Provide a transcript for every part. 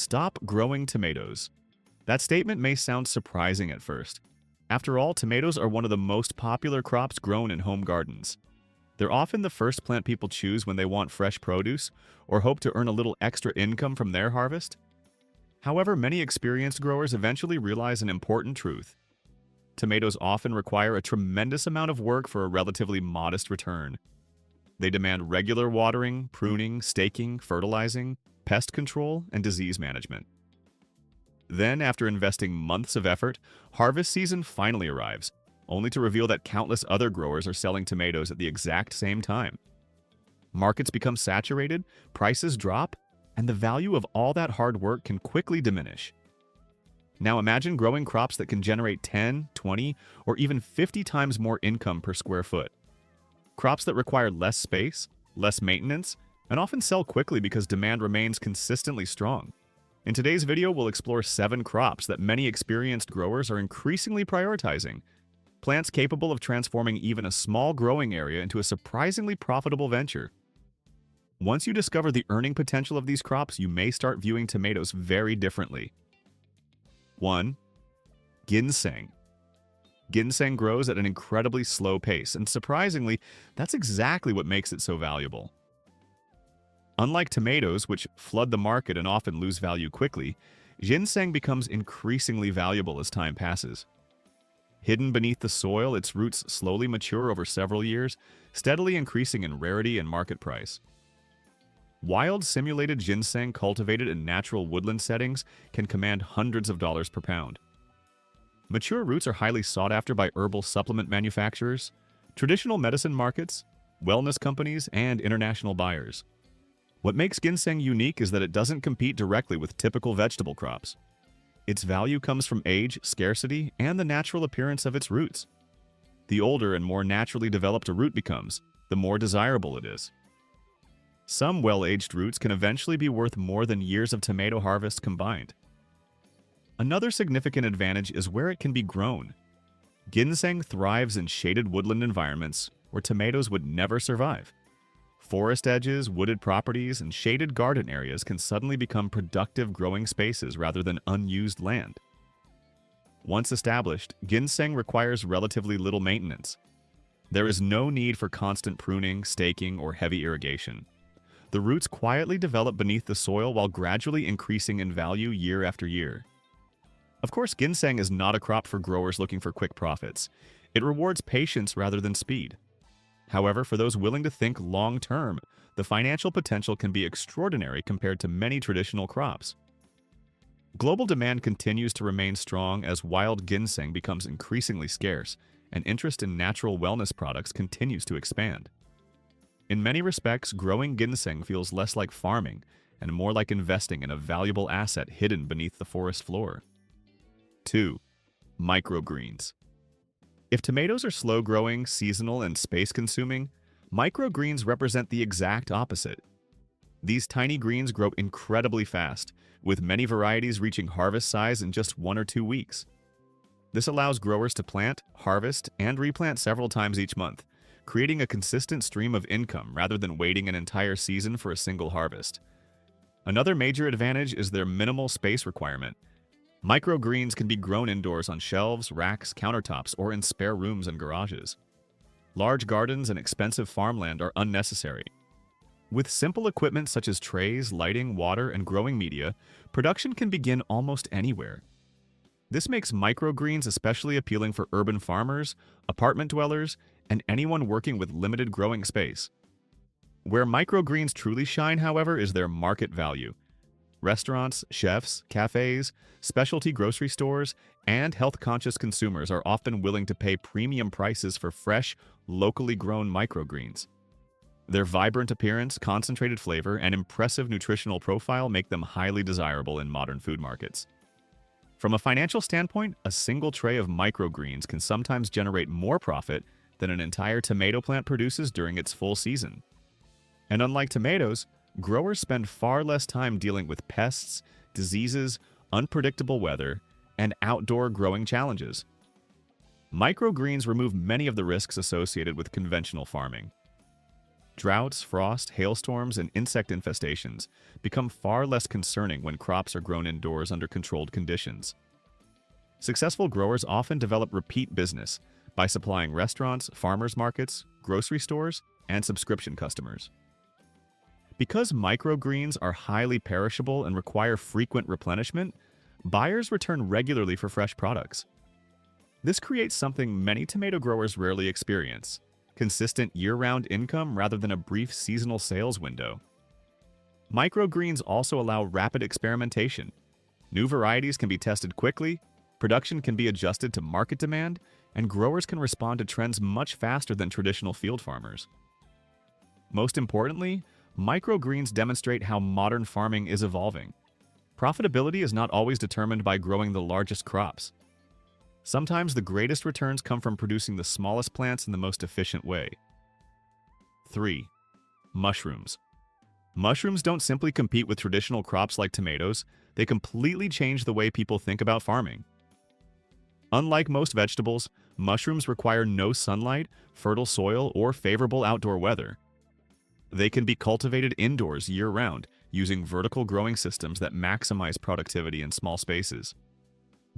Stop growing tomatoes. That statement may sound surprising at first. After all, tomatoes are one of the most popular crops grown in home gardens. They're often the first plant people choose when they want fresh produce or hope to earn a little extra income from their harvest. However, many experienced growers eventually realize an important truth. Tomatoes often require a tremendous amount of work for a relatively modest return. They demand regular watering, pruning, staking, fertilizing, pest control, and disease management. Then, after investing months of effort, harvest season finally arrives, only to reveal that countless other growers are selling tomatoes at the exact same time. Markets become saturated, prices drop, and the value of all that hard work can quickly diminish. Now imagine growing crops that can generate 10, 20, or even 50 times more income per square foot. Crops that require less space, less maintenance, and often sell quickly because demand remains consistently strong. In today's video, we'll explore 7 crops that many experienced growers are increasingly prioritizing. Plants capable of transforming even a small growing area into a surprisingly profitable venture. Once you discover the earning potential of these crops, you may start viewing tomatoes very differently. 1. Ginseng. Ginseng grows at an incredibly slow pace, and surprisingly, that's exactly what makes it so valuable. Unlike tomatoes, which flood the market and often lose value quickly, ginseng becomes increasingly valuable as time passes. Hidden beneath the soil, its roots slowly mature over several years, steadily increasing in rarity and market price. Wild simulated ginseng cultivated in natural woodland settings can command hundreds of dollars per pound. Mature roots are highly sought after by herbal supplement manufacturers, traditional medicine markets, wellness companies, and international buyers. What makes ginseng unique is that it doesn't compete directly with typical vegetable crops. Its value comes from age, scarcity, and the natural appearance of its roots. The older and more naturally developed a root becomes, the more desirable it is. Some well-aged roots can eventually be worth more than years of tomato harvest combined. Another significant advantage is where it can be grown. Ginseng thrives in shaded woodland environments where tomatoes would never survive. Forest edges, wooded properties, and shaded garden areas can suddenly become productive growing spaces rather than unused land. Once established, ginseng requires relatively little maintenance. There is no need for constant pruning, staking, or heavy irrigation. The roots quietly develop beneath the soil while gradually increasing in value year after year. Of course, ginseng is not a crop for growers looking for quick profits. It rewards patience rather than speed. However, for those willing to think long-term, the financial potential can be extraordinary compared to many traditional crops. Global demand continues to remain strong as wild ginseng becomes increasingly scarce, and interest in natural wellness products continues to expand. In many respects, growing ginseng feels less like farming and more like investing in a valuable asset hidden beneath the forest floor. 2. Microgreens. If tomatoes are slow-growing, seasonal, and space-consuming, microgreens represent the exact opposite. These tiny greens grow incredibly fast, with many varieties reaching harvest size in just 1 or 2 weeks. This allows growers to plant, harvest, and replant several times each month, creating a consistent stream of income rather than waiting an entire season for a single harvest. Another major advantage is their minimal space requirement. Microgreens can be grown indoors on shelves, racks, countertops, or in spare rooms and garages. Large gardens and expensive farmland are unnecessary. With simple equipment such as trays, lighting, water, and growing media, production can begin almost anywhere. This makes microgreens especially appealing for urban farmers, apartment dwellers, and anyone working with limited growing space. Where microgreens truly shine, however, is their market value. Restaurants, chefs, cafes, specialty grocery stores, and health-conscious consumers are often willing to pay premium prices for fresh, locally grown microgreens. Their vibrant appearance, concentrated flavor, and impressive nutritional profile make them highly desirable in modern food markets. From a financial standpoint, a single tray of microgreens can sometimes generate more profit than an entire tomato plant produces during its full season. And unlike tomatoes, growers spend far less time dealing with pests, diseases, unpredictable weather, and outdoor growing challenges. Microgreens remove many of the risks associated with conventional farming. Droughts, frost, hailstorms, and insect infestations become far less concerning when crops are grown indoors under controlled conditions. Successful growers often develop repeat business by supplying restaurants, farmers markets, grocery stores, and subscription customers. Because microgreens are highly perishable and require frequent replenishment, buyers return regularly for fresh products. This creates something many tomato growers rarely experience: consistent year-round income rather than a brief seasonal sales window. Microgreens also allow rapid experimentation. New varieties can be tested quickly, production can be adjusted to market demand, and growers can respond to trends much faster than traditional field farmers. Most importantly, microgreens demonstrate how modern farming is evolving. Profitability is not always determined by growing the largest crops. Sometimes the greatest returns come from producing the smallest plants in the most efficient way. 3. Mushrooms. Mushrooms don't simply compete with traditional crops like tomatoes, they completely change the way people think about farming. Unlike most vegetables, mushrooms require no sunlight, fertile soil, or favorable outdoor weather. They can be cultivated indoors year-round, using vertical growing systems that maximize productivity in small spaces.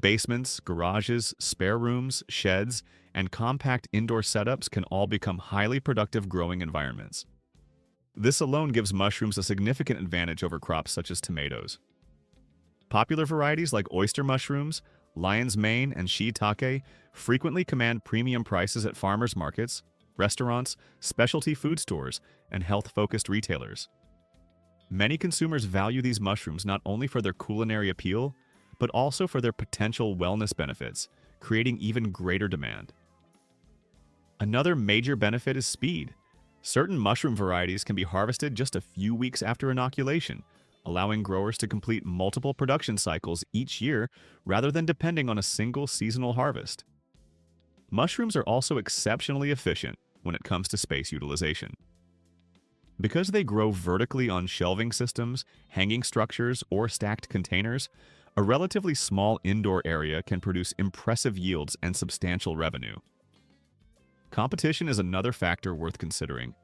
Basements, garages, spare rooms, sheds, and compact indoor setups can all become highly productive growing environments. This alone gives mushrooms a significant advantage over crops such as tomatoes. Popular varieties like oyster mushrooms, lion's mane, and shiitake frequently command premium prices at farmers markets, restaurants, specialty food stores, and health-focused retailers. Many consumers value these mushrooms not only for their culinary appeal, but also for their potential wellness benefits, creating even greater demand. Another major benefit is speed. Certain mushroom varieties can be harvested just a few weeks after inoculation, allowing growers to complete multiple production cycles each year rather than depending on a single seasonal harvest. Mushrooms are also exceptionally efficient when it comes to space utilization. Because they grow vertically on shelving systems, hanging structures, or stacked containers, a relatively small indoor area can produce impressive yields and substantial revenue. Competition is another factor worth considering.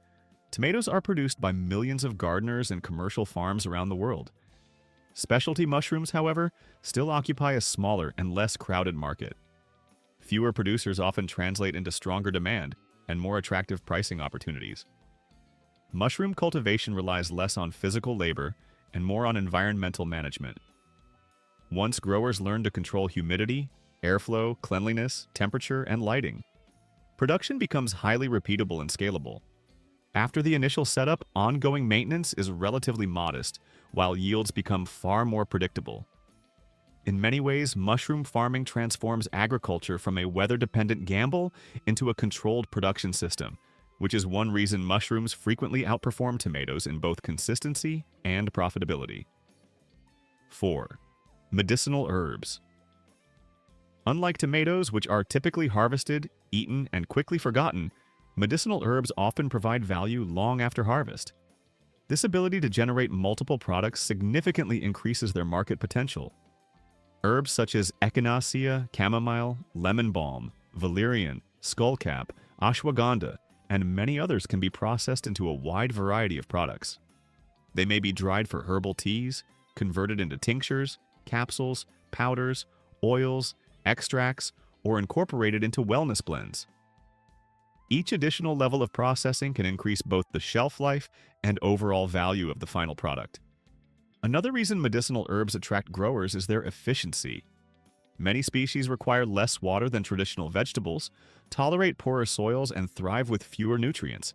Tomatoes are produced by millions of gardeners and commercial farms around the world. Specialty mushrooms, however, still occupy a smaller and less crowded market. Fewer producers often translate into stronger demand and more attractive pricing opportunities. Mushroom cultivation relies less on physical labor and more on environmental management. Once growers learn to control humidity, airflow, cleanliness, temperature, and lighting, production becomes highly repeatable and scalable. After the initial setup, ongoing maintenance is relatively modest, while yields become far more predictable. In many ways, mushroom farming transforms agriculture from a weather-dependent gamble into a controlled production system, which is one reason mushrooms frequently outperform tomatoes in both consistency and profitability. 4. Medicinal herbs. Unlike tomatoes, which are typically harvested, eaten, and quickly forgotten, medicinal herbs often provide value long after harvest. This ability to generate multiple products significantly increases their market potential. Herbs such as echinacea, chamomile, lemon balm, valerian, skullcap, ashwagandha, and many others can be processed into a wide variety of products. They may be dried for herbal teas, converted into tinctures, capsules, powders, oils, extracts, or incorporated into wellness blends. Each additional level of processing can increase both the shelf life and overall value of the final product. Another reason medicinal herbs attract growers is their efficiency. Many species require less water than traditional vegetables, tolerate poorer soils, and thrive with fewer nutrients.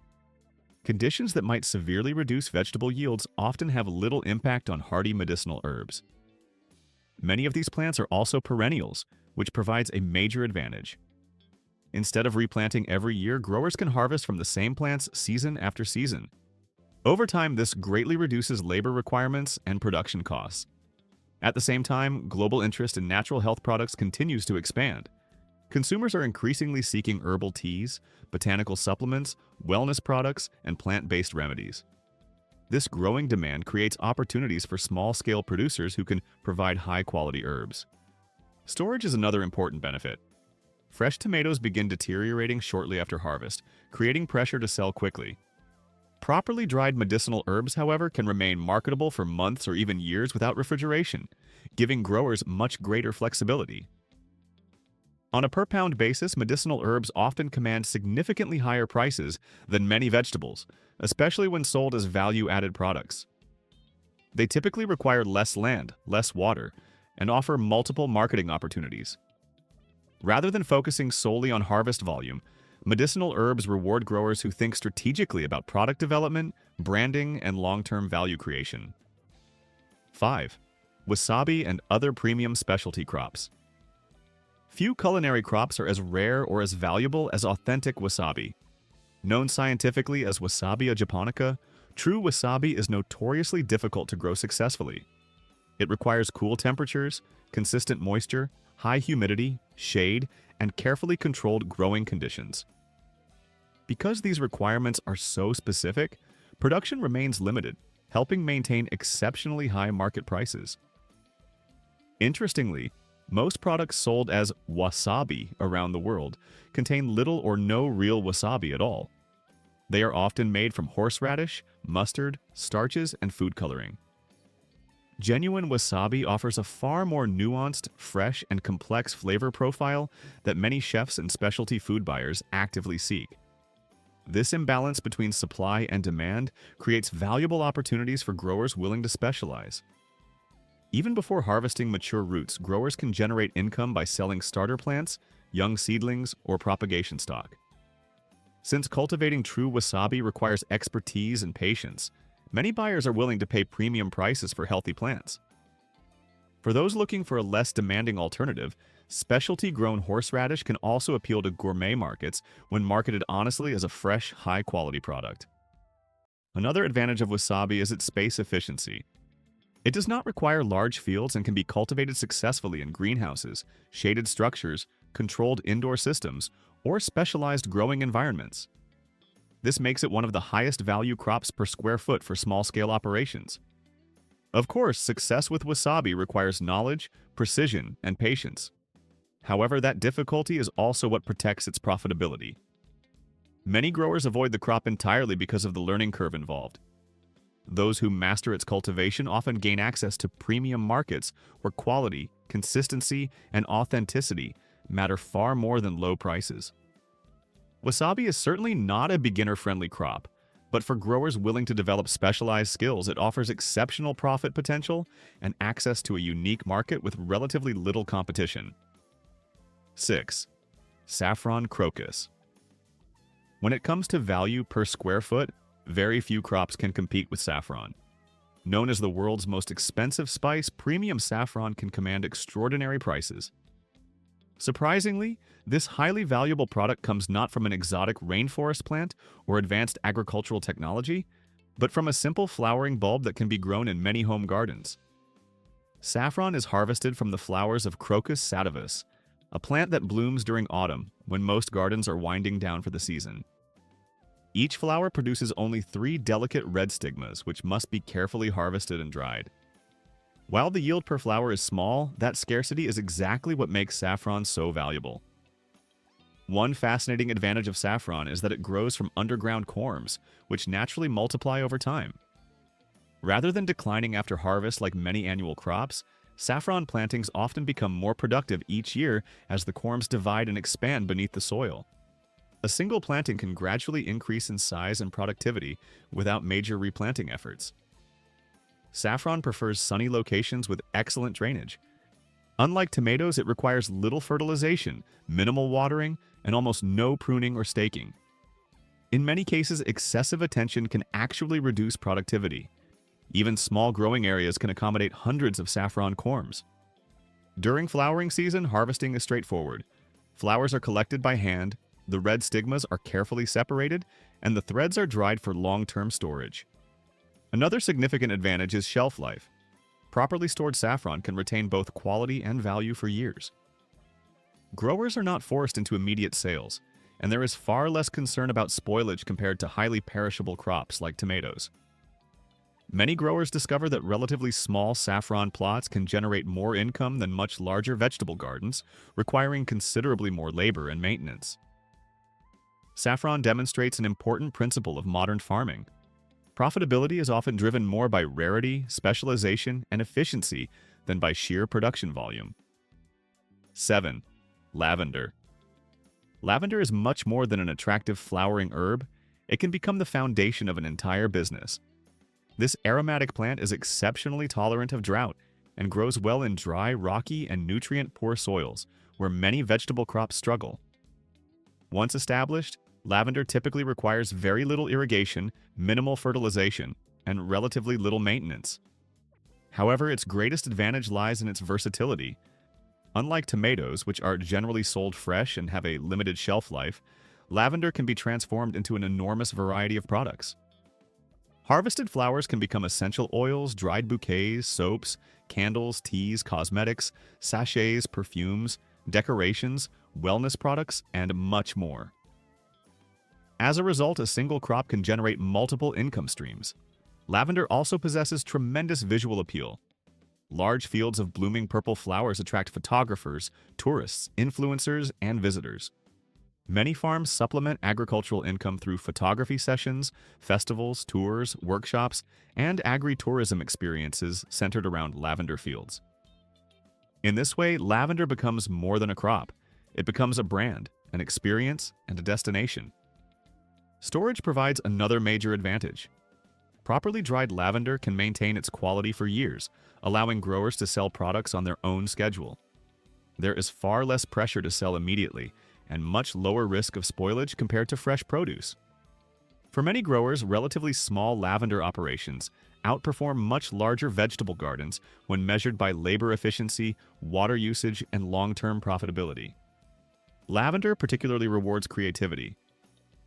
Conditions that might severely reduce vegetable yields often have little impact on hardy medicinal herbs. Many of these plants are also perennials, which provides a major advantage. Instead of replanting every year, growers can harvest from the same plants season after season. Over time, this greatly reduces labor requirements and production costs. At the same time, global interest in natural health products continues to expand. Consumers are increasingly seeking herbal teas, botanical supplements, wellness products, and plant-based remedies. This growing demand creates opportunities for small-scale producers who can provide high-quality herbs. Storage is another important benefit. Fresh tomatoes begin deteriorating shortly after harvest, creating pressure to sell quickly. Properly dried medicinal herbs, however, can remain marketable for months or even years without refrigeration, giving growers much greater flexibility. On a per-pound basis, medicinal herbs often command significantly higher prices than many vegetables, especially when sold as value-added products. They typically require less land, less water, and offer multiple marketing opportunities. Rather than focusing solely on harvest volume, medicinal herbs reward growers who think strategically about product development, branding, and long-term value creation. 5. Wasabi and other premium specialty crops. Few culinary crops are as rare or as valuable as authentic wasabi. Known scientifically as Wasabia japonica, true wasabi is notoriously difficult to grow successfully. It requires cool temperatures, consistent moisture, high humidity, shade, and carefully controlled growing conditions. Because these requirements are so specific, production remains limited, helping maintain exceptionally high market prices. Interestingly, most products sold as wasabi around the world contain little or no real wasabi at all. They are often made from horseradish, mustard, starches, and food coloring. Genuine wasabi offers a far more nuanced, fresh, and complex flavor profile that many chefs and specialty food buyers actively seek. This imbalance between supply and demand creates valuable opportunities for growers willing to specialize. Even before harvesting mature roots, growers can generate income by selling starter plants, young seedlings, or propagation stock. Since cultivating true wasabi requires expertise and patience, many buyers are willing to pay premium prices for healthy plants. For those looking for a less demanding alternative, specialty-grown horseradish can also appeal to gourmet markets when marketed honestly as a fresh, high-quality product. Another advantage of wasabi is its space efficiency. It does not require large fields and can be cultivated successfully in greenhouses, shaded structures, controlled indoor systems, or specialized growing environments. This makes it one of the highest value crops per square foot for small-scale operations. Of course, success with wasabi requires knowledge, precision, and patience. However, that difficulty is also what protects its profitability. Many growers avoid the crop entirely because of the learning curve involved. Those who master its cultivation often gain access to premium markets where quality, consistency, and authenticity matter far more than low prices. Wasabi is certainly not a beginner-friendly crop, but for growers willing to develop specialized skills, it offers exceptional profit potential and access to a unique market with relatively little competition. 6. Saffron crocus. When it comes to value per square foot, very few crops can compete with saffron. Known as the world's most expensive spice, premium saffron can command extraordinary prices. Surprisingly, this highly valuable product comes not from an exotic rainforest plant or advanced agricultural technology, but from a simple flowering bulb that can be grown in many home gardens. Saffron is harvested from the flowers of Crocus sativus, a plant that blooms during autumn when most gardens are winding down for the season. Each flower produces only 3 delicate red stigmas, which must be carefully harvested and dried. While the yield per flower is small, that scarcity is exactly what makes saffron so valuable. One fascinating advantage of saffron is that it grows from underground corms, which naturally multiply over time. Rather than declining after harvest like many annual crops, saffron plantings often become more productive each year as the corms divide and expand beneath the soil. A single planting can gradually increase in size and productivity without major replanting efforts. Saffron prefers sunny locations with excellent drainage. Unlike tomatoes, it requires little fertilization, minimal watering, and almost no pruning or staking. In many cases, excessive attention can actually reduce productivity. Even small growing areas can accommodate hundreds of saffron corms. During flowering season, harvesting is straightforward. Flowers are collected by hand, the red stigmas are carefully separated, and the threads are dried for long-term storage. Another significant advantage is shelf life. Properly stored saffron can retain both quality and value for years. Growers are not forced into immediate sales, and there is far less concern about spoilage compared to highly perishable crops like tomatoes. Many growers discover that relatively small saffron plots can generate more income than much larger vegetable gardens, requiring considerably more labor and maintenance. Saffron demonstrates an important principle of modern farming. Profitability is often driven more by rarity, specialization, and efficiency than by sheer production volume. 7. Lavender. Lavender is much more than an attractive flowering herb. It can become the foundation of an entire business. This aromatic plant is exceptionally tolerant of drought and grows well in dry, rocky, and nutrient-poor soils, where many vegetable crops struggle. Once established, lavender typically requires very little irrigation, minimal fertilization, and relatively little maintenance. However, its greatest advantage lies in its versatility. Unlike tomatoes, which are generally sold fresh and have a limited shelf life, lavender can be transformed into an enormous variety of products. Harvested flowers can become essential oils, dried bouquets, soaps, candles, teas, cosmetics, sachets, perfumes, decorations, wellness products, and much more. As a result, a single crop can generate multiple income streams. Lavender also possesses tremendous visual appeal. Large fields of blooming purple flowers attract photographers, tourists, influencers, and visitors. Many farms supplement agricultural income through photography sessions, festivals, tours, workshops, and agri-tourism experiences centered around lavender fields. In this way, lavender becomes more than a crop. It becomes a brand, an experience, and a destination. Storage provides another major advantage. Properly dried lavender can maintain its quality for years, allowing growers to sell products on their own schedule. There is far less pressure to sell immediately, and much lower risk of spoilage compared to fresh produce. For many growers, relatively small lavender operations outperform much larger vegetable gardens when measured by labor efficiency, water usage, and long-term profitability. Lavender particularly rewards creativity.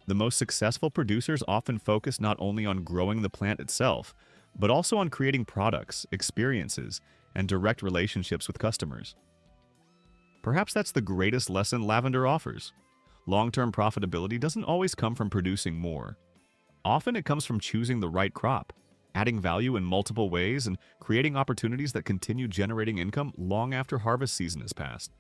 The most successful producers often focus not only on growing the plant itself, but also on creating products, experiences, and direct relationships with customers. Perhaps that's the greatest lesson lavender offers. Long-term profitability doesn't always come from producing more. Often it comes from choosing the right crop, adding value in multiple ways, and creating opportunities that continue generating income long after harvest season has passed.